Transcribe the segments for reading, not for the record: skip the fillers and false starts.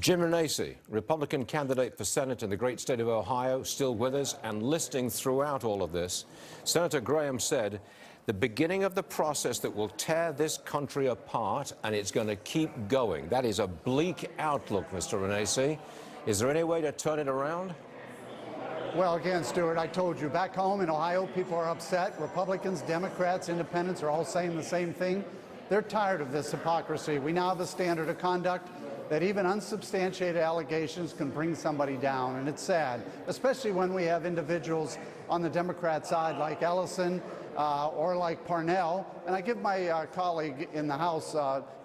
Jim Renacci, Republican candidate for Senate in the great state of Ohio, still with us and listening throughout all of this. Senator Graham said, the beginning of the process that will tear this country apart, and it's going to keep going. That is a bleak outlook, Mr. Renacci. Is there any way to turn it around? Well, again, Stuart, I told you, back home in Ohio, people are upset. Republicans, Democrats, Independents are all saying the same thing. They're tired of this hypocrisy. We now have a standard of conduct that even unsubstantiated allegations can bring somebody down, and it's sad, especially when we have individuals on the Democrat side like Ellison or like Parnell. And I give my colleague in the House,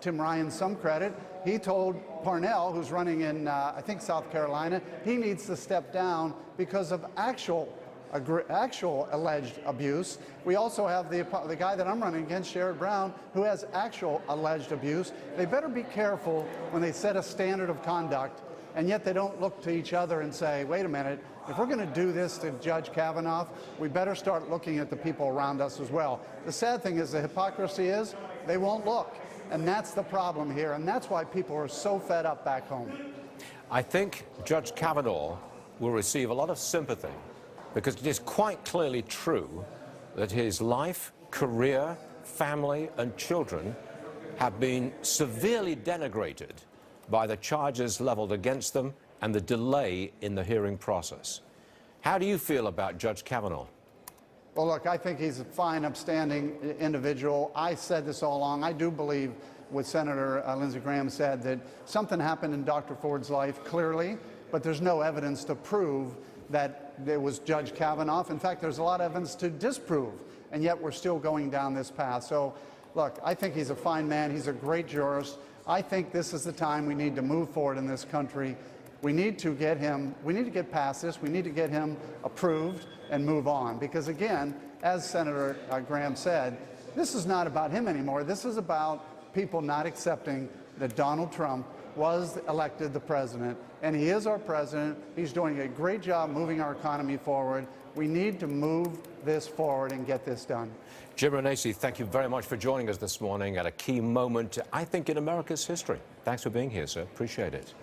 Tim Ryan, some credit. He told Parnell, who's running in, I think, South Carolina, he needs to step down because of actual alleged abuse. We also have the guy that I'm running against, Sherrod Brown, who has actual alleged abuse. They better be careful when they set a standard of conduct, and yet they don't look to each other and say, wait a minute, if we're going to do this to Judge Kavanaugh, we better start looking at the people around us as well. The sad thing is, the hypocrisy is, they won't look. And that's the problem here, and that's why people are so fed up back home. I think Judge Kavanaugh will receive a lot of sympathy, because it is quite clearly true that his life, career, family, and children have been severely denigrated by the charges leveled against them and the delay in the hearing process. How do you feel about Judge Kavanaugh? Well, look, I think he's a fine, upstanding individual. I said this all along. I do believe what Senator Lindsey Graham said, that something happened in Dr. Ford's life, clearly, but there's no evidence to prove that it was Judge Kavanaugh. In fact, there's a lot of evidence to disprove, and yet we're still going down this path. So, look, I think he's a fine man. He's a great jurist. I think this is the time we need to move forward in this country. We need to get past this. We need to get him approved and move on. Because, again, as Senator Graham said, this is not about him anymore. This is about people not accepting that Donald Trump was elected the president, and he is our president. He's doing a great job moving our economy forward. We need to move this forward and get this done. Jim Renacci, thank you very much for joining us this morning at a key moment, I think, in America's history. Thanks for being here, sir. Appreciate it.